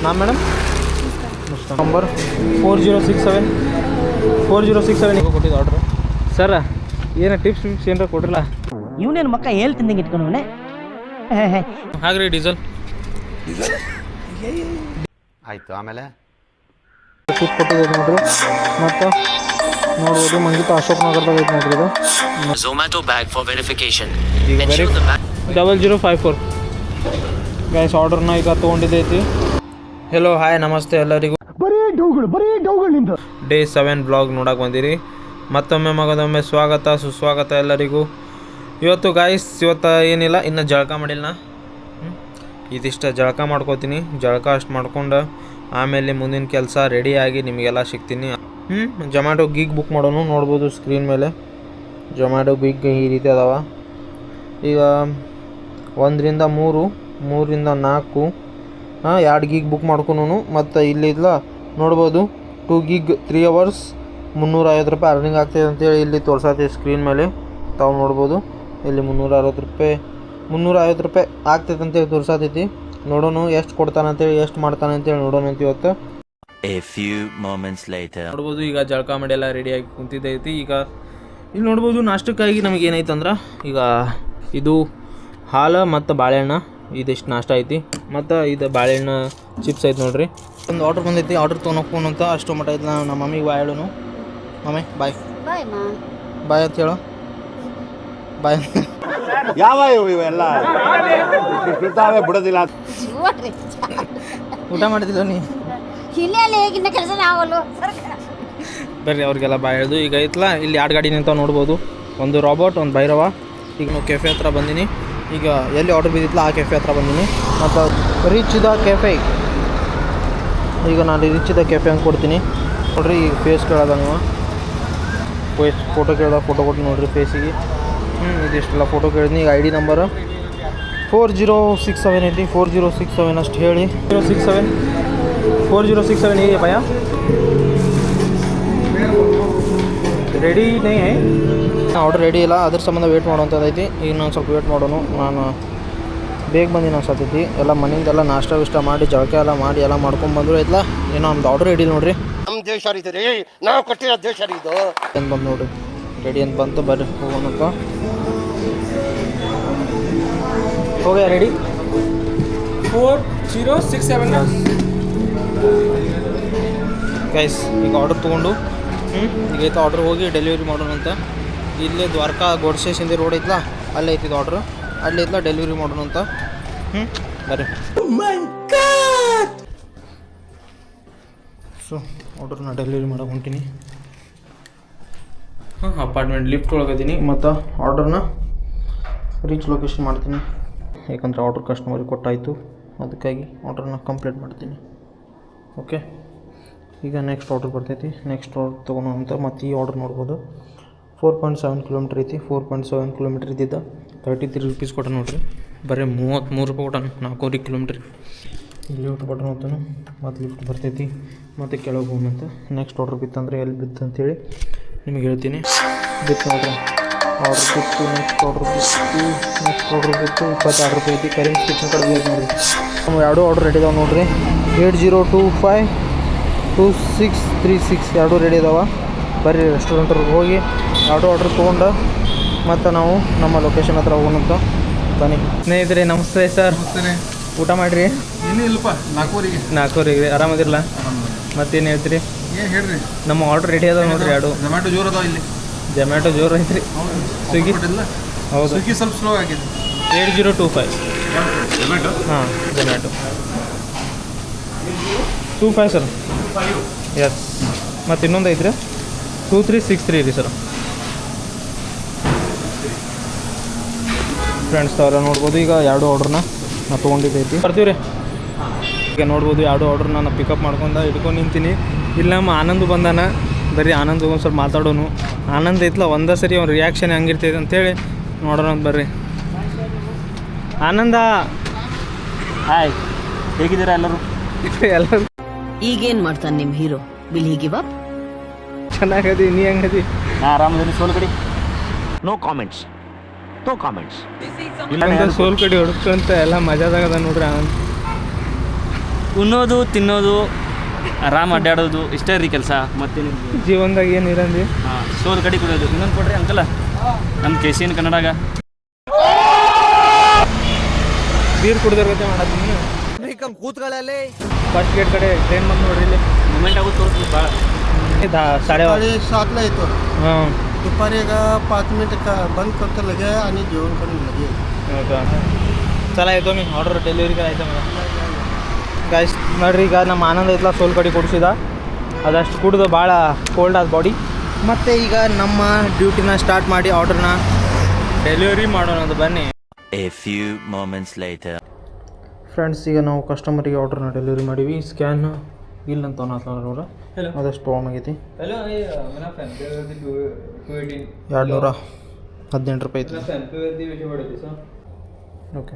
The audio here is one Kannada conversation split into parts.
नाम मैडम नंबर 4067 ಕೊಟ್ಟಿದ್ದು ಆರ್ಡ್ರು ಸರ್ ಏನು ಟಿಪ್ಸ್ ಏನಾರ ಕೊಡ್ರಲ್ಲ ಇವನೇನು ಮಕ್ಕ ಹೇಳ್ತಿದ್ದಂಗೆ ಇಟ್ಕೊಂಡವನೆ ಹಾಗ್ರಿ ಡೀಸೆಲ್ ಆಯಿತು ಆಮೇಲೆ ಟಿಪ್ ಕೊಟ್ಟಿದ್ದು ನೋಡ್ರಿ ಮತ್ತು ನೋಡ್ಬೋದು ಮಂಜಿತ ಅಶೋಕ್ ನಗರದಾಗ ಐತೆ ನೋಡ್ರಿ ಇದು Zomato bag for verification. Very 0054 guys ಆರ್ಡರ್ನ ಈಗ ತೊಗೊಂಡಿದ್ದೈತಿ ಹೆಲೋ ಹಾಯ್ ನಮಸ್ತೆ ಎಲ್ಲರಿಗೂ ಬರೀ ಡೌಗಳು ನಿಂದು ಡೇ 7 ಬ್ಲಾಗ್ ನೋಡಕ್ಕೆ ಬಂದಿರಿ ಮತ್ತೊಮ್ಮೆ ಮಗದೊಮ್ಮೆ ಸ್ವಾಗತ ಸುಸ್ವಾಗತ ಎಲ್ಲರಿಗೂ ಇವತ್ತು ಗಾಯ್ಸ್ ಇವತ್ತು ಏನಿಲ್ಲ ಇನ್ನು ಜಳಕ ಮಾಡಿಲ್ಲ ಇದಿಷ್ಟು ಜಳಕ ಮಾಡ್ಕೋತೀನಿ ಜಳಕ ಅಷ್ಟು ಮಾಡ್ಕೊಂಡು ಆಮೇಲೆ ಮುಂದಿನ ಕೆಲಸ ರೆಡಿಯಾಗಿ ನಿಮಗೆಲ್ಲ ಸಿಗ್ತೀನಿ ಜೊಮ್ಯಾಟೊ ಗೀಗ್ ಬುಕ್ ಮಾಡೋನು ನೋಡ್ಬೋದು ಸ್ಕ್ರೀನ್ ಮೇಲೆ ಜೊಮ್ಯಾಟೊ ಗೀಗ್ ಈ ರೀತಿ ಅದಾವ ಈಗ 1 ರಿಂದ 3 3 ರಿಂದ 4 2 ಗೀಗ್ ಬುಕ್ ಮಾಡ್ಕೊನು ಮತ್ತು ಇಲ್ಲಿ ಇಲ್ಲ ನೋಡ್ಬೋದು 2 ಗೀಗ್ 3 ಅವರ್ಸ್ 350 ರೂಪಾಯಿ ಅರ್ನಿಂಗ್ ಆಗ್ತಾಯಿದೆ ಅಂತೇಳಿ ಇಲ್ಲಿ ತೋರ್ಸತ್ತೆ ಸ್ಕ್ರೀನ್ ಮೇಲೆ ತಾವು ನೋಡ್ಬೋದು ಇಲ್ಲಿ 350 ರೂಪಾಯಿ ಆಗ್ತೈತೆ ಅಂತೇಳಿ ತೋರ್ಸತೈತಿ ನೋಡೋಣ ಎಷ್ಟು ಕೊಡ್ತಾನೆ ಅಂತೇಳಿ ಎಷ್ಟು ಮಾಡ್ತಾನೆ ಅಂತೇಳಿ ನೋಡೋಣ ಅಂತ ಇವತ್ತು A few moments later. ನೋಡ್ಬೋದು ಈಗ ಜಳಕ ಮಾಡಿ ಎಲ್ಲ ರೆಡಿಯಾಗಿ ಕುಂತಿದ್ದೈತಿ ಈಗ ಇಲ್ಲಿ ನೋಡ್ಬೋದು ನಾಷ್ಟಕ್ಕಾಗಿ ನಮಗೆ ಏನೈತಂದ್ರೆ ಈಗ ಇದು ಹಾಲು ಮತ್ತು ಬಾಳೆಹಣ್ಣು ಇದಿಷ್ಟು ನಾಷ್ಟ ಐತಿ ಮತ್ತು ಇದು ಬಾಳೆಹಣ್ಣು ಚಿಪ್ಸ್ ಐತೆ ನೋಡ್ರಿ ಒಂದು ಆರ್ಡ್ರ್ ಬಂದೈತಿ ಆರ್ಡ್ರ್ ತೊಗೊಂಡು ಅಂತ ಅಷ್ಟು ಮಟ್ಟ ಐತಿ ನಾನು ನಮ್ಮ ಮಮ್ಮಿಗೆ ಬಾಯ್ ಹೇಳೋನು ಮಮ್ಮಿ ಬಾಯ್ ಬಾಯ್ ಅಂತ ಹೇಳು ಬಾಯ್ ಯಾವ ಇವೆಲ್ಲ ಬಿಡೋದಿಲ್ಲ ಊಟ ಮಾಡಿದಿಲ್ಲ ನೀ ಕೆಲಸ ನಾವಲ್ಲ ಬರ್ರಿ ಅವ್ರಿಗೆಲ್ಲ ಬಾಯ್ ಹೇಳ್ದು ಈಗ ಐತ್ಲ ಇಲ್ಲಿ 2 ಗಾಡಿ ನಿಂತಾವ ನೋಡ್ಬೋದು ಒಂದು ರಾಬರ್ಟ್ ಒಂದು ಭೈರವ ಈಗ ನಾವು ಕೆಫೆ ಹತ್ರ ಬಂದೀನಿ ಈಗ ಎಲ್ಲಿ ಆರ್ಡರ್ ಬಿದ್ದಿತ್ತಲ್ಲ ಆ ಕೆಫೆ ಹತ್ರ ಬಂದೀನಿ ಮತ್ತು ರಿಚ್ ದ ಕೆಫೆ ಈಗ ನಾನು ರಿಚ್ ದ ಕೆಫೆ ಹಂಗೆ ಕೊಡ್ತೀನಿ ನೋಡ್ರಿ ಈಗ ಫೇಸ್ ಕೇಳೋದ ನೀವು ಫೋಟೋ ಕೇಳ್ದಾಗ ಫೋಟೋ ಕೊಟ್ಟು ನೋಡ್ರಿ ಫೇಸಿಗೆ ಇದಿಷ್ಟೆಲ್ಲ ಫೋಟೋ ಕೇಳಿದ್ನಿ ಈಗ ID ನಂಬರ್ 4067 ಐತಿ 4067 ಅಷ್ಟು ಹೇಳಿ 4067 है भैया ರೆಡಿ ನೈ ಆರ್ಡರ್ ರೆಡಿ ಇಲ್ಲ ಅದ್ರ ಸಂಬಂಧ ವೇಟ್ ಮಾಡೋಂಥದ್ದೈತಿ ಈಗ ನಾನು ಸ್ವಲ್ಪ ವೇಟ್ ಮಾಡೋನು ನಾನು ಬೇಗ ಬಂದಿನ ಅನ್ಸತ್ತೈತಿ ಎಲ್ಲ ಮನೆಯಿಂದೆಲ್ಲ ನಾಷ್ಟ ವಿಷ್ಟ ಮಾಡಿ ಜಳಕ ಎಲ್ಲ ಮಾಡಿ ಎಲ್ಲ ಮಾಡ್ಕೊಂಡ್ಬಂದ್ರು ಐತ್ಲ ಏನೋ ನಮ್ದು ಆರ್ಡರ್ ರೆಡಿ ನೋಡ್ರಿ ನಮ್ಮ ದೇಶ ಇದು ರೀ ನಾವು ಕೊಟ್ಟಿರೋ ದೇಶ ಇದು ಏನು ಬಂದು ನೋಡ್ರಿ ರೆಡಿ ಅಂತ ಬಂತು ಬರ್ರಿ ಹೋಗೋಣ ಅಂತ ಹೋಗ್ಯಾ ರೆಡಿ 4067 ಗೈಸ್ ಈಗ ಆರ್ಡರ್ ತೊಗೊಂಡು ಈಗೈತೆ ಆರ್ಡ್ರ್ ಹೋಗಿ ಡೆಲಿವರಿ ಮಾಡೋಣ ಅಂತ ಇಲ್ಲೇ ದ್ವಾರಕಾ ಗೋಡ್ಸೆ ಸಿಂಧಿ ರೋಡ್ ಐತ್ಲ ಅಲ್ಲೇ ಐತಿದ್ದು ಆರ್ಡ್ರ್ ಅಲ್ಲಿ ಐತ್ಲ ಡೆಲಿವರಿ ಮಾಡೋಣ ಅಂತ ಬರ್ರಿ ಸೊ ಆರ್ಡ್ರನ್ನ ಡೆಲಿವರಿ ಮಾಡೋಕೆ ಹೊಂಟೀನಿ ಅಪಾರ್ಟ್ಮೆಂಟ್ ಲಿಫ್ಟ್ ಒಳಗದೀನಿ ಮತ್ತು ಆರ್ಡ್ರನ್ನ ರೀಚ್ ಲೊಕೇಶನ್ ಮಾಡ್ತೀನಿ ಯಾಕಂದರೆ ಆರ್ಡ್ರ್ ಕಸ್ಟಮರಿಗೆ ಕೊಟ್ಟಾಯಿತು ಅದಕ್ಕಾಗಿ ಆರ್ಡ್ರನ್ನ ಕಂಪ್ಲೀಟ್ ಮಾಡ್ತೀನಿ ಓಕೆ ಈಗ ನೆಕ್ಸ್ಟ್ ಆರ್ಡ್ರ್ ಬರ್ತೈತಿ ನೆಕ್ಸ್ಟ್ ಆರ್ಡ್ರ್ ತೊಗೊಳೋ ಅಂತ ಮತ್ತು ಈ ಆರ್ಡ್ರ್ ನೋಡ್ಬೋದು 4.7 ಕಿಲೋಮೀಟ್ರ್ ಐತಿ 4.7 ಕಿಲೋಮೀಟ್ರ್ ಇದ್ದಿದ್ದ 33 ರೂಪೀಸ್ ಕೊಟ್ಟ ನೋಡ್ರಿ ಬರೀ 33 ರೂಪಾಯಿ ಕೊಟ್ಟಾನ 4 ಕಿಲೋಮೀಟ್ರ್ ಲಿಫ್ಟ್ ಬಟನ್ ಹೋಗ್ತಾನೆ ಮತ್ತು ಲಿಫ್ಟ್ ಬರ್ತೈತಿ ಮತ್ತು ಕೆಳಗೆ ಹೋಗೋಣಂತ ನೆಕ್ಸ್ಟ್ ಆರ್ಡ್ರ್ ಬಿತ್ತಂದರೆ ಎಲ್ಲಿ ಬಿತ್ತು ಅಂತೇಳಿ ನಿಮಗೆ ಹೇಳ್ತೀನಿ ಬಿತ್ತು ನೋಡ್ರಿ ಆರ್ಡ್ರ್ ಬಿತ್ತು ನೆಕ್ಸ್ಟ್ ಆರ್ಡ್ರ್ ಬಿತ್ತು 26 ರೂಪಾಯಿ ಐತಿ ಕರೆನ್ಸಿ ಕಿಚನ್ ಕಡೆ ಬೇಕು ನೋಡಿರಿ ನಾವು 2 ಆರ್ಡ್ರ್ ರೆಡಿ ಇದಾವೆ ನೋಡಿರಿ 80252636 2 ರೆಡಿ ಇದಾವೆ ಬರ್ರಿ ರೆಸ್ಟೋರೆಂಟ್ರಿಗೆ ಹೋಗಿ 2 ಆರ್ಡ್ರ್ ತೊಗೊಂಡು ಮತ್ತು ನಾವು ನಮ್ಮ ಲೊಕೇಶನ್ ಹತ್ರ ಹೋಗೋಣಂತ ಬನ್ನಿ ಸ್ನೇಹಿತರೆ ನಮಸ್ತೆ ಸರ್ ಊಟ ಮಾಡಿರಿ ಇನ್ನೂ ಇಲ್ಲಪ್ಪ 4:00 ಆರಾಮದಿರಲ್ಲ ಮತ್ತೇನು ಹೇಳ್ತೀರಿ ಏನು ಹೇಳ್ರಿ ನಮ್ಮ ಆರ್ಡ್ರ್ ರೆಡಿ ಅದಾವೆ ನೋಡಿರಿ 2 ಝೊಮ್ಯಾಟೊ ಜೋರು ಅದಾವ ಇಲ್ಲಿ ಜೊಮ್ಯಾಟೊ ಜೋರು ಐತ್ರಿ ಸ್ವಿಗ್ಗಿ ಹೌದು ಸ್ವಿಗ್ಗಿ ಸ್ವಲ್ಪ ಸ್ಲೋ ಆಗಿದೆ 8025 ಝೊಮ್ಯಾಟೊ ಹಾಂ ಜೊಮ್ಯಾಟೊ 25 ಸರ್ ಎಸ್ ಮತ್ತು ಇನ್ನೊಂದು ಐತ್ರಿ 2363 ರೀ ಸರ್ ಫ್ರೆಂಡ್ಸ್ ಅವರ ನೋಡ್ಬೋದು ಈಗ 2 ಆರ್ಡ್ರನ್ನ ನಾನು ತೊಗೊಂಡಿದ್ದೈತಿ ಬರ್ತೀವಿ ರೀ ಈಗ ನೋಡ್ಬೋದು 2 ಆರ್ಡ್ರನ್ನ ನಾನು ಪಿಕಪ್ ಮಾಡ್ಕೊಂಡು ಹಿಡ್ಕೊಂಡು ನಿಂತೀನಿ ಇಲ್ಲಿ ನಮ್ಮ ಆನಂದ್ ಬಂದಾನ ಬರೀ ಆನಂದ್ ಒಂದು ಸ್ವಲ್ಪ ಮಾತಾಡೋನು ಆನಂದ್ ಐತ್ಲ ಒಂದೇ ಸರಿ ಅವ್ನ ರಿಯಾಕ್ಷನ್ ಹೆಂಗಿರ್ತೈತೆ ಅಂತೇಳಿ ನೋಡೋಣ ಅಂತ ಬರ್ರಿ ಆನಂದ ಹಾಯ್ ಹೇಗಿದ್ದೀರಾ ಎಲ್ಲರೂ ಎಲ್ಲರೂ ಈಗೇನ್ ಮಾಡ್ತಾನೆ ನಿಮ್ hero will he give up ಚೆನ್ನಾಗದಿ ನೀ ಹೆಂಗದಿ ನಾ ಆರಾಮದೇನಿ ಸೋಲ್ಗಡಿ No comments. No comments. ಸೋಲ್ ಕಡೆ ಹುಡುಕಂತ ಎಲ್ಲ ಮಜಾದಾಗದ ನೋಡ್ರಿ ಆನಂದ್ ಉಣ್ಣೋದು ತಿನ್ನೋದು ಆರಾಮ್ ಅಡ್ಡಾಡೋದು ಇಷ್ಟೇ ರೀ ಕೆಲಸ ಮತ್ತೇನು ಜೀವನದಾಗ ಏನು ಇರಂದಿ ಸೋಲ್ ಕಡೆ ಕುಡಿಯೋದು ಇನ್ನೊಂದು ಕೊಡ್ರಿ ಅಂಕಲ ನಮ್ಮ KCN ಕನ್ನಡಾಗ ಬೀರ್ ಕುಡ್ದೋರ್ ಗತೆ ಮಾಡತ್ತೀನಿ ಕೂತ್ಗಳಲ್ಲಿ ಫಸ್ಟ್ ಗೇಟ್ ಕಡೆ ಟ್ರೈನ್ ಬಂದು ನೋಡ್ರಿ ಇಲ್ಲಿ ಮೂಮೆಂಟ್ ಆಗೋದು ತೋರಿಸ್ತೀವಿ ಭಾಳ 7:30 येतो हां दुपारी एक 5 मिनिट बंद करतो लगे आणि जेवण करून लगे चला येतो मी ऑर्डर ಡೆಲಿವರಿ करायचं मला ಗಾಯ್ಸ್ ನೋಡ್ರಿ ಈಗ ನಮ್ಮ ಆನಂದ ಐತ್ಲ ಸೋಲ್ ಕಡೆ ಕೊಡಿಸಿದ ಅದಷ್ಟು ಕುಡಿದು ಭಾಳ ಕೋಲ್ಡ್ ಆದ ಬಾಡಿ ಮತ್ತು ಈಗ ನಮ್ಮ ಡ್ಯೂಟಿನ ಸ್ಟಾರ್ಟ್ ಮಾಡಿ ಆರ್ಡ್ರನ್ನ ಡೆಲಿವರಿ ಮಾಡೋಣ ಅದು ಬನ್ನಿ. A few moments later. Friends ಈಗ ನಾವು ಕಸ್ಟಮರಿಗೆ ಆರ್ಡ್ರನ್ನ ಡೆಲಿವರಿ ಮಾಡೀವಿ ಸ್ಕ್ಯಾನ್ ಇಲ್ಲ ಅಂತ ಅವ್ರ ಅದಷ್ಟು ಪ್ರಾಬ್ಲಮ್ ಆಗೈತಿ 218 ರೂಪಾಯಿ ಐತಿ ಓಕೆ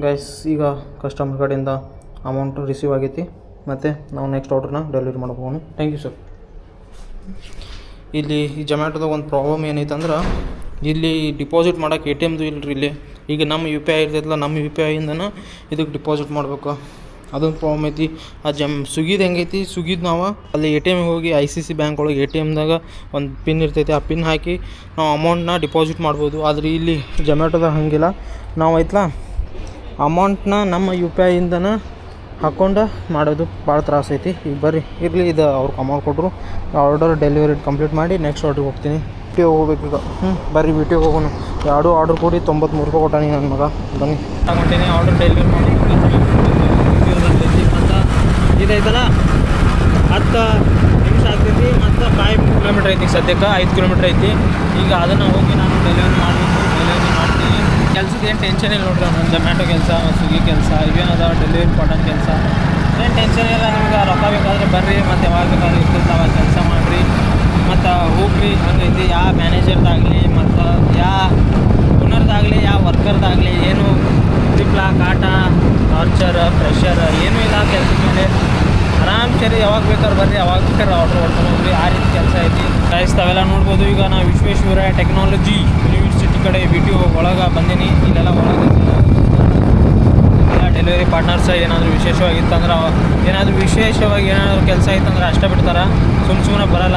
ಗೈಸ್ ಈಗ ಕಸ್ಟಮರ್ ಕಡೆಯಿಂದ ಅಮೌಂಟ್ ರಿಸೀವ್ ಆಗೈತಿ ಮತ್ತು ನಾವು ನೆಕ್ಸ್ಟ್ ಆರ್ಡ್ರನ್ನ ಡೆಲಿವರಿ ಮಾಡ್ಬೋದು. Thank you sir. ಇಲ್ಲಿ ಈ ಜೊಮ್ಯಾಟೋದಾಗ ಒಂದು ಪ್ರಾಬ್ಲಮ್ ಏನೈತೆ ಅಂದ್ರೆ ಇಲ್ಲಿ ಡಿಪಾಸಿಟ್ ಮಾಡೋಕೆ ATMದು ಇಲ್ಲರಿ ಇಲ್ಲಿ ಈಗ ನಮ್ಮ UPI ಇರ್ತೈತಲ್ಲ ನಮ್ಮ UPIಯಿಂದನೇ ಇದಕ್ಕೆ ಡಿಪಾಸಿಟ್ ಮಾಡಬೇಕು ಅದೊಂದು ಪ್ರಾಬ್ಲಮ್ ಐತಿ. ಸ್ವಿಗ್ಗಿದು ಹೆಂಗೈತಿ ಸ್ವಿಗ್ಗಿದು ನಾವು ಅಲ್ಲಿ ATM ಹೋಗಿ ICC ಬ್ಯಾಂಕ್ ಒಳಗೆ ATMದಾಗ ಒಂದು ಪಿನ್ ಇರ್ತೈತಿ ಆ ಪಿನ್ ಹಾಕಿ ನಾವು ಅಮೌಂಟ್ನ ಡಿಪಾಸಿಟ್ ಮಾಡ್ಬೋದು. ಆದರೆ ಇಲ್ಲಿ ಜೊಮ್ಯಾಟೋದಾಗ ಹಾಗಿಲ್ಲ ನಾವು ಐತ್ಲ ಅಮೌಂಟ್ನ ನಮ್ಮ UPIಯಿಂದನೇ ಹಾಕ್ಕೊಂಡು ಮಾಡೋದು ಭಾಳ ತ್ರಾಸ ಐತಿ. ಈಗ ಬರ್ರಿ ಇರಲಿ ಇದು ಅವ್ರಿಗೆ ಅಮೌಂಟ್ ಕೊಟ್ಟರು ಆರ್ಡರ್ ಡೆಲಿವರಿ ಕಂಪ್ಲೀಟ್ ಮಾಡಿ ನೆಕ್ಸ್ಟ್ ಆರ್ಡ್ರಿಗೆ ಹೋಗ್ತೀನಿ. ವಿ ಟಿ ಹೋಗ್ಬೇಕು ಈಗ ಬರ್ರಿ ವಿ ಟಿ ಹೋಗೋಣ. ಎರಡು ಆರ್ಡ್ರ್ ಕೊಡಿ 93 ರೂಪಾಯಿ ಕೊಟ್ಟಾನಿ ನನ್ನ ಮಗ. ಬನ್ನಿ ತಗೊಂಡೀನಿ ಆರ್ಡರ್ ಡೆಲಿವರಿ ಮಾಡಿ ಮತ್ತು ಇದೈತಲ್ಲ 10 ನಿಮಿಷ ಆಗ್ತೈತಿ ಮತ್ತು 5 ಕಿಲೋಮೀಟ್ರ್ ಐತಿ ಸದ್ಯಕ್ಕೆ 5 ಕಿಲೋಮೀಟ್ರ್ ಐತಿ. ಈಗ ಅದನ್ನು ಹೋಗಿ ನಾನು ಡೆಲಿವರಿ ಮಾಡಬೇಕು. ಡೆಲಿವರಿ ಮಾಡ್ತೀನಿ. ಕೆಲ್ಸದ ಏನು ಟೆನ್ಷನ್ ಇಲ್ಲ ನೋಡ್ರಿ ನನ್ನ ಜೊಮ್ಯಾಟೋ ಕೆಲಸ ಸ್ವಿಗ್ಗಿ ಕೆಲಸ ಇವೇನದ ಡೆಲಿವರಿ ಪಾರ್ಟನ್ ಕೆಲಸ ಏನು ಟೆನ್ಷನ್ ಇಲ್ಲ. ನಿಮ್ಗೆ ರೊಕ್ಕ ಬೇಕಾದ್ರೆ ಬರ್ರಿ ಮತ್ತು ಯಾವಾಗ ಬೇಕಾದ್ರೆ ಇರ್ತಿರ್ತಾವ ಕೆಲಸ ಮಾಡಿರಿ ಮತ್ತು ಹೋಗ್ರಿ. ಹಂಗೈತಿ ಯಾವ ಮ್ಯಾನೇಜರ್ದಾಗಲಿ ಮತ್ತು ಯಾವ ಓನರ್ದಾಗಲಿ ಯಾವ ವರ್ಕರ್ದಾಗಲಿ ಏನು ಟ್ರಿಪ್ಲಾ ಕಾಟ ಟಾರ್ಚರ್ ಪ್ರೆಷರ್ ಏನೂ ಇಲ್ಲ ಕೆಲಸದ ಮೇಲೆ ಆರಾಮ್ ಸರಿ ಯಾವಾಗ ಬೇಕಾದ್ರೆ ಬರ್ರಿ ಯಾವಾಗ ಬೇಕಾದ್ರೆ ಆರ್ಡ್ರ್ ಹೊಡ್ಕೊಂಡು ಹೋಗ್ರಿ ಆ ರೀತಿ ಕೆಲಸ ಐತಿ. ಗೈಸ್ ತಾವೆಲ್ಲ ನೋಡ್ಬೋದು. ಈಗ ನಾವು ವಿಶ್ವೇಶ್ವರಯ್ಯ ಟೆಕ್ನಾಲಜಿ ಯೂನಿವರ್ಸಿಟಿ ಕಡೆ ವಿ ಟಿ ಒಳಗೆ ಬಂದೀನಿ. ಇಲ್ಲೆಲ್ಲ ಒಳಗೆ ಡೆಲಿವರಿ ಪಾರ್ಟ್ನರ್ಸ್ ಏನಾದರೂ ವಿಶೇಷವಾಗಿತ್ತಂದ್ರೆ ಏನಾದರೂ ಕೆಲಸ ಇತ್ತಂದ್ರೆ ಅಷ್ಟೇ ಬಿಡ್ತಾರೆ. ಸುಮ್ಮನೆ ಬಿಡಲ್ಲ.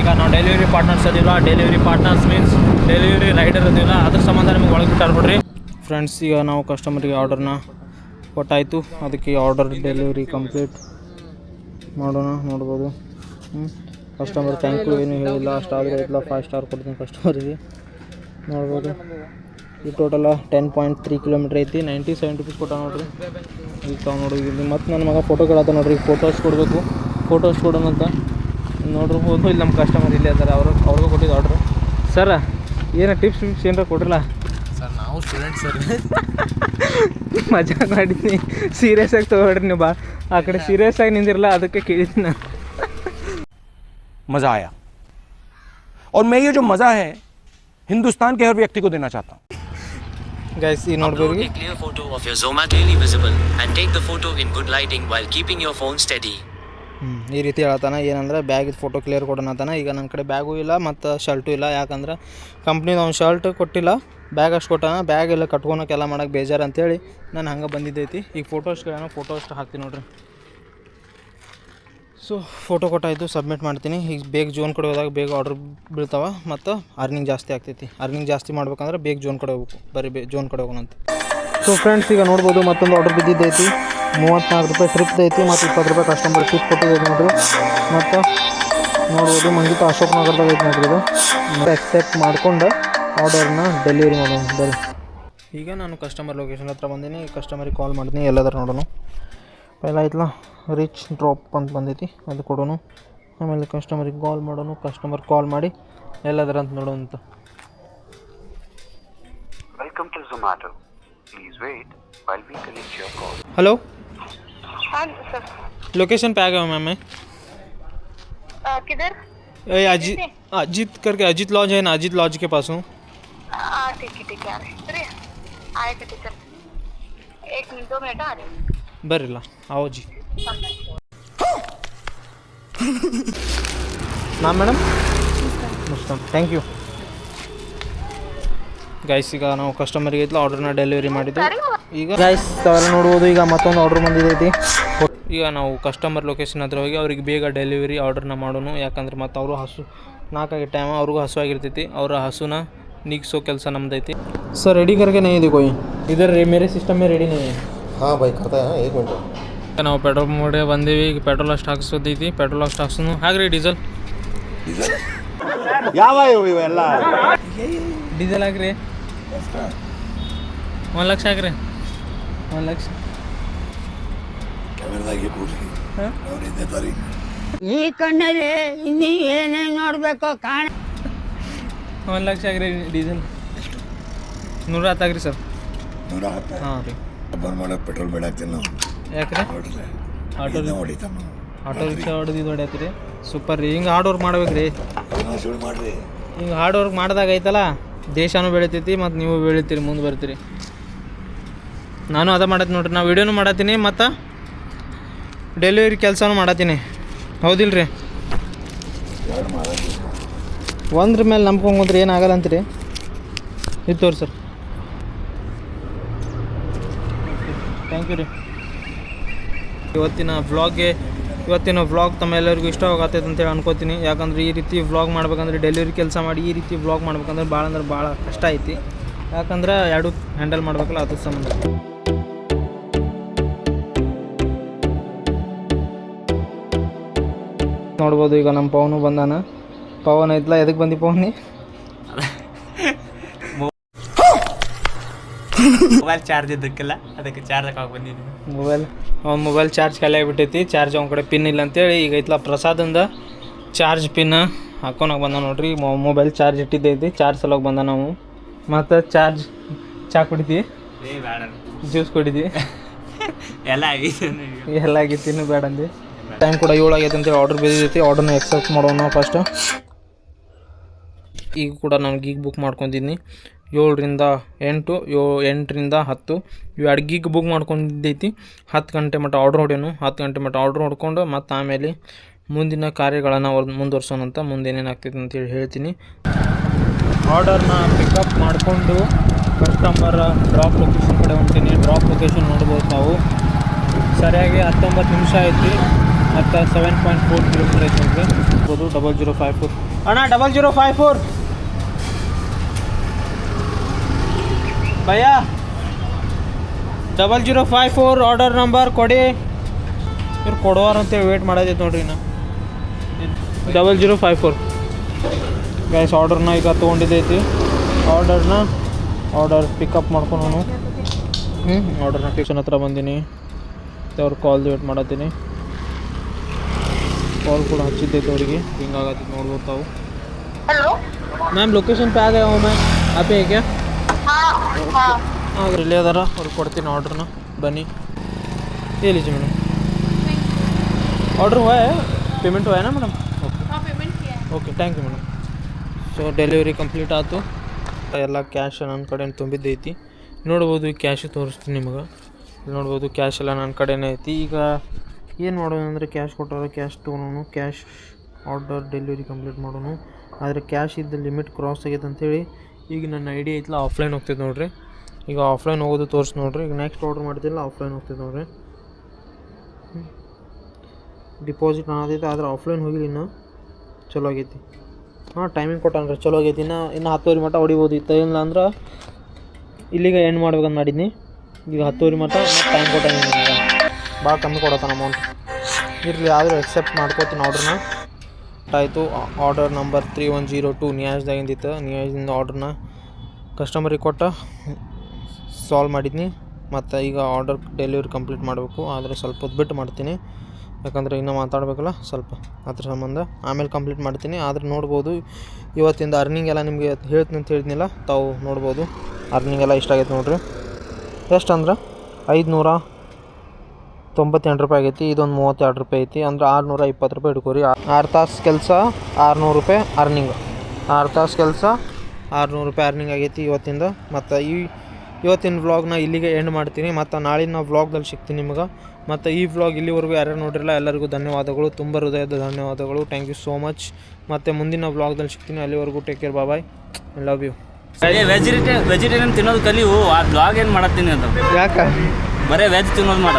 ಈಗ ನಾವು ಡೆಲಿವರಿ ಪಾರ್ಟ್ನರ್ಸ್ ಅದಿಲ್ಲ delivery partners means delivery rider ಅದಿಲ್ಲ ಅದ್ರ ಸಂಬಂಧ ನಿಮ್ಗೆ ಒಳಗೆ ಬಿಟ್ಟಾರ ಬಿಡ್ರಿ. ಫ್ರೆಂಡ್ಸ್ ಈಗ ನಾವು ಕಸ್ಟಮರಿಗೆ ಆರ್ಡರ್ನ ಕೊಟ್ಟಾಯಿತು. ಅದಕ್ಕೆ ಆರ್ಡರ್ ಡೆಲಿವರಿ ಕಂಪ್ಲೀಟ್ ಮಾಡೋಣ. ನೋಡ್ಬೋದು ಕಸ್ಟಮರ್ ಥ್ಯಾಂಕ್ ಯು ಏನೂ ಹೇಳಿಲ್ಲ. ಅಷ್ಟಾದರೂ ಇಲ್ಲ 5 ಸ್ಟಾರ್ ಕೊಡ್ತೀನಿ ಕಸ್ಟಮರಿಗೆ. ನೋಡ್ಬೋದು ಈ ಟೋಟಲ 10.3 ಕಿಲೋಮೀಟ್ರ್ ಐತಿ. 97 ರೂಪೀಸ್ ಕೊಟ್ಟ ನೋಡ್ರಿ. ಈಗ ತಾವು ನೋಡಿದ್ವಿ ಮತ್ತು ನನ್ನ ಮಗ ಫೋಟೋ ಕೇಳತ್ತ ನೋಡ್ರಿ. ಫೋಟೋಸ್ ಕೊಡಬೇಕು ಫೋಟೋಸ್ ಕೊಡೋಣಂತ ನೋಡ್ಬೋದು. ಇಲ್ಲಿ ನಮ್ಮ ಕಸ್ಟಮರ್ ಇಲ್ಲೇ ಅದಾರೆ ಅವ್ರಿಗೂ ಕೊಟ್ಟಿದ್ದು ಆರ್ಡ್ರು. ಸರ ಏನೋ ಟಿಪ್ಸ್ ಏನಾರ ಕೊಡ್ರಲ್ಲ ಸರ್ ನಾವು ಸ್ಟೂಡೆಂಟ್ ಸರ್ ಮಜಾ ಮಾಡಿದ್ದೀನಿ. ಸೀರಿಯಸ್ ಆಗಿ ತೊಗೊಳ್ರಿ ನೀವು ಬಾ ಆ ಕಡೆ ಸೀರಿಯಸ್ ಆಗಿ ನಿಂದಿರಲ್ಲ ಅದಕ್ಕೆ ಕೇಳಿದ್ದೀನಿ ನಾನು. मज़ा आया और मैं ये जो मज़ा है हिंदुस्तान के हर व्यक्ति को देना चाहता हूँ. ಗೈಸ್ ಈ ನೋಡ್ಬೋದು Upload a clear photo of your Zomato daily visible and take the photo in good lighting while keeping your phone steady. ಈ ರೀತಿ ಹೇಳ್ತಾನೆ ಏನಂದ್ರೆ ಬ್ಯಾಗಿದ್ದು ಫೋಟೋ ಕ್ಲಿಯರ್ ಕೊಡೋಣತಾನೆ. ಈಗ ನನ್ನ ಕಡೆ ಬ್ಯಾಗೂ ಇಲ್ಲ ಮತ್ತು ಶರ್ಟು ಇಲ್ಲ. ಯಾಕಂದ್ರೆ ಕಂಪ್ನಿದು ಅವ್ನು ಶರ್ಟ್ ಕೊಟ್ಟಿಲ್ಲ ಬ್ಯಾಗ್ ಅಷ್ಟು ಕೊಟ್ಟಾನ. ಬ್ಯಾಗ್ ಎಲ್ಲ ಕಟ್ಕೊಳಕ್ಕೆಲ್ಲ ಮಾಡೋಕ್ಕೆ ಬೇಜಾರು ಅಂತೇಳಿ ನಾನು ಹಂಗೆ ಬಂದಿದ್ದೈತಿ. ಈಗ ಫೋಟೋಸ್ ಫೋಟೋ ಅಷ್ಟು ಹಾಕ್ತೀನಿ ನೋಡ್ರಿ. ಸೊ ಫೋಟೋ ಕೊಟ್ಟಾಯಿತು ಸಬ್ಮಿಟ್ ಮಾಡ್ತೀನಿ. ಈಗ ಬೇಗ ಜೋನ್ ಕಡೆ ಹೋದಾಗ ಬೇಗ ಆರ್ಡ್ರ್ ಬೀಳ್ತಾವೆ ಮತ್ತು ಅರ್ನಿಂಗ್ ಜಾಸ್ತಿ ಆಗ್ತೈತಿ. ಅರ್ನಿಂಗ್ ಜಾಸ್ತಿ ಮಾಡ್ಬೇಕಂದ್ರೆ ಬೇಗ ಜೋನ್ ಕಡೆ ಹೋಗ್ಬೇಕು. ಬರೀ ಜೋನ್ ಕಡೆ ಹೋಗೋಣಂತ. ಸೊ ಫ್ರೆಂಡ್ಸ್ ಈಗ ನೋಡ್ಬೋದು ಮತ್ತೊಂದು ಆರ್ಡ್ರ್ ಬಿದ್ದಿದ್ದೈತಿ. 34 ರೂಪಾಯಿ ಟ್ರಿಪ್ ಐತಿ ಮತ್ತು 20 ರೂಪಾಯಿ ಕಸ್ಟಮರ್ ಟಿಪ್ ಕೊಟ್ಟಿದ್ದೈತಿ ನೋಡ್ರಿ. ಮತ್ತು ನೋಡ್ಬೋದು ಮಂಜಿತ ಅಶೋಕ್ ನಗರದಾಗ ಐತಿ ನೋಡ್ರಿ. ಇದು ಎಕ್ಸೆಪ್ಟ್ ಮಾಡ್ಕೊಂಡು ಆರ್ಡರ್ನ ಡೆಲಿವರಿ ಮಾಡೋಣ ಬರ್ರಿ. ಈಗ ನಾನು ಕಸ್ಟಮರ್ ಲೊಕೇಶನ್ ಹತ್ರ ಬಂದೀನಿ. ಕಸ್ಟಮರಿಗೆ ಕಾಲ್ ಮಾಡ್ತೀನಿ ಎಲ್ಲದಾರು ನೋಡೋಣ. ಪೈಲ ಐತ್ಲ ರಿಚ್ ಡ್ರಾಪ್ ಅಂತ ಬಂದೈತಿ ಅದು ಕೊಡೋಣ. ಆಮೇಲೆ ಕಸ್ಟಮರಿಗೆ ಕಾಲ್ ಮಾಡೋಣ. ಕಸ್ಟಮರ್ ಕಾಲ್ ಮಾಡಿ ಎಲ್ಲದರ ಅಂತ ನೋಡೋಣ ಅಂತ. Welcome to Zomato. Please wait while we connect your call. Hello हाँ सर लोकेशन पे आ गया हूँ मैम मैं. किधर? अजीत करके अजीत लॉज है ना, अजीत लॉज के पास हूँ. हाँ ठीक है आ रहे सर आए थे सर 1 मिनट 2 मिनट आ रहे बरला आओ जी. नाम madam Mustan. Thank you guys. ಈಗ ನಾವು ಕಸ್ಟಮರಿಗೆ ಆರ್ಡರ್ನ ಡೆಲಿವರಿ ಮಾಡಿದ್ದು. ಈಗ ಗೈಸ್ ತಾವೆಲ್ಲ ನೋಡ್ಬೋದು, ಈಗ ಮತ್ತೊಂದು ಆರ್ಡ್ರ್ ಬಂದಿದ್ದೈತಿ. ಈಗ ನಾವು ಕಸ್ಟಮರ್ ಲೊಕೇಶನ್ ಹತ್ರ ಹೋಗಿ ಅವ್ರಿಗೆ ಬೇಗ ಡೆಲಿವರಿ ಆರ್ಡ್ರನ್ನ ಮಾಡೋಣ. ಯಾಕಂದ್ರೆ ಮತ್ತು ಅವರು ಹಸು 4 ಆಗಿ ಟೈಮ್ ಅವ್ರಿಗೂ ಹಸು ಆಗಿರ್ತೈತಿ. ಅವರ ಹಸುನ ನೀಗ್ಸೋ ಕೆಲಸ ನಮ್ದೈತಿ. ಸರ್ ರೆಡಿ करके नहीं है कोई इधर मेरे सिस्टम में रेडी नहीं है. हाँ भाई करता है 1 मिनट. ನಾವು ಪೆಟ್ರೋಲ್ ಮಾಡಿ ಬಂದೀವಿ. ಈಗ ಪೆಟ್ರೋಲ್ ಅಷ್ಟು ಹಾಕ್ಸೋದೈತಿ. ಪೆಟ್ರೋಲ್ ಅಷ್ಟು ಹಾಕ್ಸೋನು. ಹಾಗ್ರಿ ಡೀಸೆಲ್ ಯಾವ ಇವೆಲ್ಲ ಡೀಸೆಲ್ ಹಾಕ್ರಿ. 1 ಲಕ್ಷ ಹಾಕ್ರಿ. 1 ಲಕ್ಷ ಈ ಕಣ್ಣಲ್ಲಿ ಇನ್ನೀ ಏನೇನು ನೋಡ್ಬೇಕು ಕಾಣ. 1 ಲಕ್ಷ ಆಗ್ರಿ ಡೀಸೆಲ್. 110 ಆಗ್ರಿ ಸರ್. 110. ಹಾಂ ರೀ. ಬಂದ್ ಮಾಡೋ ಪೆಟ್ರೋಲ್ ಬೇಡ ಆಗ್ತೀನಿ ನಾವು. ಯಾಕ್ರಿ? ಆಟೋ ರಿಕ್ಷಾ ಹೊಡೆದು ಹೊಡ್ಯಾತ್ರಿ. ಸೂಪರ್ ರೀ. ಹಿಂಗೆ ಹಾರ್ಡ್ ವರ್ಕ್ ಮಾಡ್ಬೇಕು ರೀ. ಹಿಂಗೆ ಹಾರ್ಡ್ ವರ್ಕ್ ಮಾಡಿದಾಗ ಐತಲ್ಲ ದೇಶನೂ ಬೆಳಿತೈತಿ ಮತ್ತು ನೀವು ಬೆಳಿತೀರಿ, ಮುಂದೆ ಬರ್ತೀರಿ. ನಾನು ಅದ ಮಾಡತ್ತೀನಿ ನೋಡ್ರಿ. ನಾ ವೀಡಿಯೋನು ಮಾಡತ್ತೀನಿ ಮತ್ತು ಡೆಲಿವರಿ ಕೆಲಸನೂ ಮಾಡತ್ತೀನಿ. ಹೌದಿಲ್ಲ ರೀ? ಒಂದ್ರ ಮೇಲೆ ನಂಬ್ಕೊಂಡ್ರೆ ಏನಾಗಲ್ಲ ಅಂತೀರಿ. ಇದು ತೋರಿ ಸರ್. ಥ್ಯಾಂಕ್ ಯು ರೀ. ಇವತ್ತಿನ ವ್ಲಾಗ್ ತಮ್ಮೆಲ್ಲರಿಗೂ ಇಷ್ಟವಾಗತ್ತೈತೆ ಅಂತೇಳಿ ಅನ್ಕೋತೀನಿ. ಯಾಕಂದ್ರೆ ಈ ರೀತಿ ವ್ಲಾಗ್ ಮಾಡ್ಬೇಕಂದ್ರೆ ಡೆಲಿವರಿ ಕೆಲಸ ಮಾಡಿ ಈ ರೀತಿ ವ್ಲಾಗ್ ಮಾಡ್ಬೇಕಂದ್ರೆ ಭಾಳ ಕಷ್ಟ ಐತಿ. ಯಾಕಂದ್ರೆ ಎರಡು ಹ್ಯಾಂಡಲ್ ಮಾಡ್ಬೇಕಲ್ಲ, ಅದ್ರ ಸಂಬಂಧ. ನೋಡ್ಬೋದು ಈಗ ನಮ್ಮ ಪವನು ಬಂದಾನ. ಪವನ್ ಐತ್ಲ, ಎದಕ್ಕೆ ಬಂದಿ ಪವನಿ? ಮೊಬೈಲ್ ಚಾರ್ಜ್ ಇದ್ದಕ್ಕಿಲ್ಲ, ಅದಕ್ಕೆ ಚಾರ್ಜ್ ಹಾಕಿ ಬಂದಿದ್ದೀನಿ. ಮೊಬೈಲ್ ಚಾರ್ಜ್ ಖಾಲಿ ಆಗಿಬಿಟ್ಟೈತಿ. ಚಾರ್ಜ್ ಅವ್ನ ಕಡೆ ಪಿನ್ ಇಲ್ಲ ಅಂತೇಳಿ ಈಗ ಐತ್ಲ ಪ್ರಸಾದಿಂದ ಚಾರ್ಜ್ ಪಿನ್ ಹಾಕೋನಾಗ ಬಂದ ನೋಡ್ರಿ. ಮೊಬೈಲ್ ಚಾರ್ಜ್ ಇಟ್ಟಿದ್ದೈತಿ, ಚಾರ್ಜ್ ಸಲೋಗಿ ಬಂದ ನಾವು. ಮತ್ತು ಚಾ ಕುಡಿತೀವಿ, ಜ್ಯೂಸ್ ಕುಡಿದ್ವಿ, ಎಲ್ಲ ಆಗೈತೆ. ಎಲ್ಲ ಆಗೈತಿ, ಇನ್ನೂ ಬೇಡ ಅಂದು. ಟೈಮ್ ಕೂಡ 7 ಆಗೈತೆ ಅಂತೇಳಿ ಆರ್ಡ್ರ್ ಬಿದ್ದೈತಿ. ಆರ್ಡ್ರನ್ನ ಎಕ್ಸೆಪ್ಟ್ ಮಾಡೋಣ ನಾವು ಫಸ್ಟು. ಈಗ ಕೂಡ ನಾನು ಗೀಗ್ ಬುಕ್ ಮಾಡ್ಕೊಂಡಿದ್ದೀನಿ. 7 ರಿಂದ 8, 8 ರಿಂದ 10 ಇವು 2 ಗೀಗ್ ಬುಕ್ ಮಾಡ್ಕೊಂಡಿದ್ದೈತಿ. 10 ಗಂಟೆ ಮಟ್ಟ ಆರ್ಡ್ರ್ ಹೊಡೆಯೋನು. 10 ಗಂಟೆ ಮಟ್ಟ ಆರ್ಡ್ರ್ ಹೊಡ್ಕೊಂಡು ಮತ್ತು ಆಮೇಲೆ ಮುಂದಿನ ಕಾರ್ಯಗಳನ್ನು ಮುಂದುವರ್ಸೋಣಂತ. ಮುಂದೆ ಏನೇನಾಗ್ತೈತೆ ಅಂತೇಳಿ ಹೇಳ್ತೀನಿ. ಆರ್ಡರ್ನ ಪಿಕಪ್ ಮಾಡಿಕೊಂಡು ಕಸ್ಟಮರ್ ಡ್ರಾಪ್ ಲೊಕೇಶನ್ ಕಡೆ ಹೊಂಟೀನಿ. ಡ್ರಾಪ್ ಲೊಕೇಶನ್ ನೋಡ್ಬೋದು ನಾವು. ಸರಿಯಾಗಿ 19 ನಿಮಿಷ ಐತಿ ಮತ್ತು 7.4 ಕಿಲೋಮೀಟರ್ ಐತಿ ನೋಡ್ರಿ. 0054 ಅಣ್ಣ, 0054 ಭಯ್ಯ, 0054 ಆರ್ಡರ್ ನಂಬರ್ ಕೊಡಿ. ಇವ್ರು ಕೊಡುವಾರ ಅಂತೇಳಿ ವೇಟ್ ಮಾಡೋದೈತೆ ನೋಡ್ರಿ. ನಾ 0054 ಗೈಸ್ ಆರ್ಡರ್ನ ಈಗ ತೊಗೊಂಡಿದ್ದೈತಿ. ಆರ್ಡರ್ ಪಿಕಪ್ ಮಾಡ್ಕೊಂಡು ಆರ್ಡರ್ನ ಸ್ಟೇಷನ್ ಹತ್ರ ಬಂದೀನಿ. ಅವ್ರ ಕಾಲ್ದು ವೇಟ್ ಮಾಡತ್ತೀನಿ. कॉल ಕೂಡ ಹಚ್ಚಿದ್ದೈತೆ ಅವರಿಗೆ. ಹಿಂಗಾಗತ್ತೆ ನೋಡ್ಬೋದು ತಾವು. हेलो मैम लोकेशन पे आ गया हूँ मैं. आप है क्या? हाँ ಇಲ್ಲೇ ಅದಾರ. ಅವ್ರಿಗೆ ಕೊಡ್ತೀನಿ ಆರ್ಡ್ರನ್ನ. ಬನ್ನಿ, ये लीजिए मैडम. ऑर्डर हुआ है, पेमेंट हुआ है ना madam? Okay thank you madam. So delivery complete ಆಯಿತು. ಎಲ್ಲ ಕ್ಯಾಶ್ ನನ್ನ ಕಡೆ ತುಂಬಿದ್ದೈತಿ. ನೋಡ್ಬೋದು, ಈ ಕ್ಯಾಶ್ ತೋರಿಸ್ತೀನಿ ನಿಮಗೆ. ನೋಡ್ಬೋದು ಕ್ಯಾಶ್ ಎಲ್ಲ ನನ್ನ ಕಡೆನೇ ಐತಿ. ಈಗ ಏನು ಮಾಡೋಣ ಅಂದರೆ ಕ್ಯಾಶ್ ಕೊಟ್ಟರೆ ಕ್ಯಾಶ್ ತೊಗೊಳೋನು. ಕ್ಯಾಶ್ ಆರ್ಡರ್ ಡೆಲಿವರಿ ಕಂಪ್ಲೀಟ್ ಮಾಡೋನು. ಆದರೆ ಕ್ಯಾಶ್ ಇದ್ದ ಲಿಮಿಟ್ ಕ್ರಾಸ್ ಆಗೈತೆ ಅಂಥೇಳಿ ಈಗ ನನ್ನ ಐಡಿಯಾ ಐತಲ್ಲ ಆಫ್ಲೈನ್ ಹೋಗ್ತೈತೆ ನೋಡಿರಿ. ಈಗ ಆಫ್ಲೈನ್ ಹೋಗೋದು ತೋರಿಸಿ ನೋಡಿರಿ. ಈಗ ನೆಕ್ಸ್ಟ್ ಆರ್ಡ್ರ್ ಮಾಡ್ತಿಲ್ಲ ಆಫ್ಲೈನ್ ಹೋಗ್ತೈತೆ ನೋಡಿರಿ. ಡಿಪಾಸಿಟ್ ಅನ್ನೋದೈತೆ, ಆದರೆ ಆಫ್ಲೈನ್ ಹೋಗಿಲ್ಲ ಇನ್ನೂ. ಚಲೋ ಆಗೈತಿ. ಹಾಂ ಟೈಮಿಂಗ್ ಕೊಟ್ಟಾನ್ರಿ, ಚಲೋ ಆಗೈತಿ. ಇನ್ನು 10 ಮಟ್ಟ ಹೊಡಿಬೋದು ಇತ್ತು. ಇಲ್ಲ ಅಂದ್ರೆ ಇಲ್ಲಿಗೆ ಎಂಡ್ ಮಾಡ್ಬೇಕಂತ ಮಾಡಿದ್ನಿ. ಈಗ 10 ಮಟ್ಟ ಟೈಮ್ ಕೊಟ್ಟಾನ. ಭಾಳ ಕಮ್ಮಿ ಕೊಡತ್ತಾನ ಅಮೌಂಟ್. ಇರಲಿ, ಆದರೂ ಎಕ್ಸೆಪ್ಟ್ ಮಾಡ್ಕೋತೀನಿ ಆರ್ಡ್ರನ್ನ. ಆಯಿತು. Order number 3102 ನಿಯಾಜ್ದಾಗಿಂದಿತ್ತು. ನಿಯಾಜ್ದಿಂದ ಆರ್ಡ್ರನ್ನ ಕಸ್ಟಮರಿಗೆ ಕೊಟ್ಟು ಸಾಲ್ವ್ ಮಾಡಿದ್ನಿ. ಮತ್ತು ಈಗ ಆರ್ಡರ್ ಡೆಲಿವರಿ ಕಂಪ್ಲೀಟ್ ಮಾಡಬೇಕು. ಆದರೆ ಸ್ವಲ್ಪ ಹೊತ್ತು ಬಿಟ್ಟು ಮಾಡ್ತೀನಿ, ಯಾಕಂದರೆ ಇನ್ನೂ ಮಾತಾಡಬೇಕಲ್ಲ ಸ್ವಲ್ಪ, ಅದ್ರ ಸಂಬಂಧ. ಆಮೇಲೆ ಕಂಪ್ಲೀಟ್ ಮಾಡ್ತೀನಿ. ಆದರೆ ನೋಡ್ಬೋದು ಇವತ್ತಿಂದ ಅರ್ನಿಂಗ್ ಎಲ್ಲ ನಿಮಗೆ ಹೇಳ್ತೀನಿ ಅಂತ ಹೇಳಿದ್ನಿಲ್ಲ, ತಾವು ನೋಡ್ಬೋದು. ಅರ್ನಿಂಗ್ ಎಲ್ಲ ಇಷ್ಟ ಆಗೈತೆ ನೋಡಿರಿ. ಎಷ್ಟು ಅಂದ್ರೆ 598 ರೂಪಾಯಿ ಆಗೈತಿ. ಇದೊಂದು 32 ರೂಪಾಯಿ ಐತಿ. ಅಂದ್ರೆ 620 ರೂಪಾಯಿ ಹಿಡ್ಕೋರಿ. 6 ತಾಸು ಕೆಲಸ 600 ರೂಪಾಯಿ ಅರ್ನಿಂಗ್. 6 ತಾಸು ಕೆಲಸ 600 ರೂಪಾಯಿ ಅರ್ನಿಂಗ್ ಆಗೈತಿ ಇವತ್ತಿಂದ. ಮತ್ತು ಇವತ್ತಿನ ವ್ಲಾಗ್ನ ಇಲ್ಲಿಗೆ ಎಂಡ್ ಮಾಡ್ತೀನಿ. ಮತ್ತು ನಾಳಿನ ವ್ಲಾಗ್ದಲ್ಲಿ ಸಿಗ್ತೀನಿ ನಿಮಗೆ. ಮತ್ತು ಈ ವ್ಲಾಗ್ ಇಲ್ಲಿವರೆಗೂ ಯಾರ್ಯಾರು ನೋಡಿರಲ್ಲ ಎಲ್ಲರಿಗೂ ಧನ್ಯವಾದಗಳು, ತುಂಬ ಹೃದಯದ ಧನ್ಯವಾದಗಳು. Thank you so much. ಮತ್ತು ಮುಂದಿನ ವ್ಲಾಗ್ದಲ್ಲಿ ಸಿಗ್ತೀನಿ. ಅಲ್ಲಿವರೆಗೂ take care, bye, I love you. Vegetarian ತಿನ್ನೋದು ಕಲಿಯು ಆ ಬ್ಲಾಗ್ ಏನು ಮಾಡತ್ತೀನಿ ಅದು ಯಾಕ ಬರೇ ವೆಜ್ ತಿನ್ನೋದು ಮಾಡ